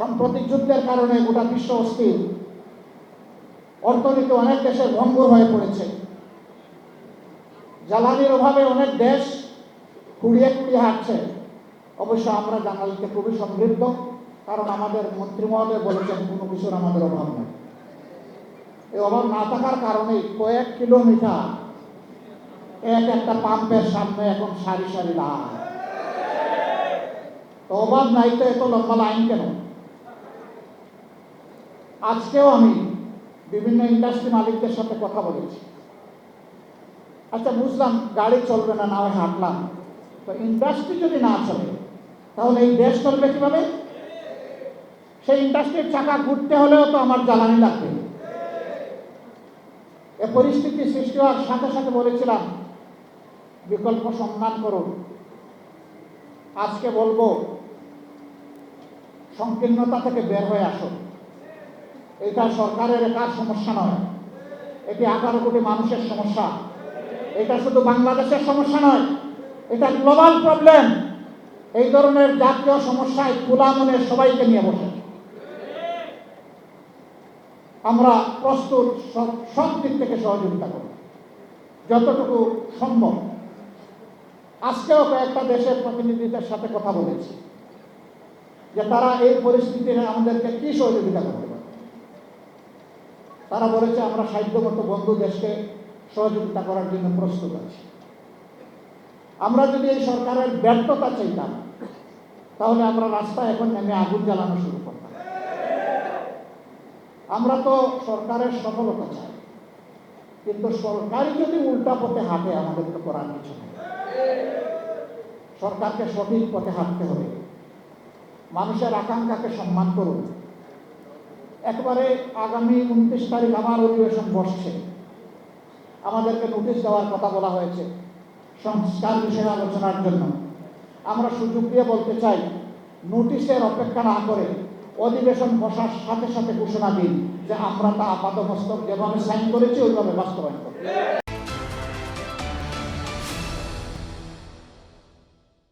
সাম্প্রতিক যুদ্ধের কারণে গোটা বিশ্ব অস্থির, অর্থনীতি অনেক দেশের ভঙ্গুর হয়ে পড়েছে, জ্বালানির অভাবে অনেক দেশ কুড়িয়ে কুড়িয়ে হাঁটছে। অবশ্য আমরা জ্বালানিতে খুবই সমৃদ্ধ, কারণ আমাদের মন্ত্রী মহোদয় বলেছেন কোনো কিছুর আমাদের অভাব নেই। এই অভাব না থাকার কারণে কয়েক কিলোমিটার একটা পাম্পের সামনে এখন সারি সারি লাইন। তো অভাব নাই তো এত লম্বা লাইন কেন? আজকেও আমি বিভিন্ন ইন্ডাস্ট্রি মালিকদের সাথে কথা বলেছি। আচ্ছা, বুঝলাম গাড়ি চলবে না, হয় হাঁটলাম, তো ইন্ডাস্ট্রি যদি না চলে তাহলে এই দেশ চলবে কিভাবে? সেই ইন্ডাস্ট্রির চাকা ঘুরতে হলেও তো আমার জ্বালানি লাগবে। এ পরিস্থিতি সৃষ্টি হওয়ার সাথে সাথে বলেছিলাম বিকল্প সন্ধান করুন। আজকে বলবো সংকীর্ণতা থেকে বের হয়ে আসুন। এটা সরকারের একার সমস্যা নয়, এটি 18 কোটি মানুষের সমস্যা। এটা শুধু বাংলাদেশের সমস্যা নয়, এটা গ্লোবাল প্রবলেম। এই ধরনের জাতীয় সমস্যায় খোলা মনে সবাইকে নিয়ে বসে আমরা প্রস্তুত সব দিক থেকে সহযোগিতা করব যতটুকু সম্ভব। আজকেও কয়েকটা দেশের প্রতিনিধিদের সাথে কথা বলেছি যে তারা এই পরিস্থিতিতে আমাদেরকে কি সহযোগিতা করতে পারে। তারা বলেছে আমরা সাধ্যমতো বন্ধু দেশকে সহযোগিতা করার জন্য প্রস্তুত আছি। আমরা যদি এই সরকারের ব্যর্থতা চাইতাম তাহলে আমরা রাস্তায় এখন নেমে আগুন জ্বালানো শুরু করতাম। আমরা তো সরকারের সফলতা চাই, কিন্তু সরকারই যদি উল্টা পথে হাঁটে আমাদের তো করার কিছু নেই। সরকারকে সঠিক পথে হাঁটতে হবে। মানুষের আকাঙ্ক্ষাকে সম্মান করুন। একবারে আগামী 29 তারিখ আমার অধিবেশন বসছে, আমাদেরকে নোটিশ দেওয়ার কথা বলা হয়েছে সংস্কার বিষয়ে আলোচনার জন্য। আমরা সুযোগ দিয়ে বলতে চাই, নোটিশের অপেক্ষা না করে অধিবেশন বসার সাথে সাথে ঘোষণা দিন যে আমরা তা আপাতমস্তক যেভাবে সাইন করেছি ওইভাবে বাস্তবায়ন করব।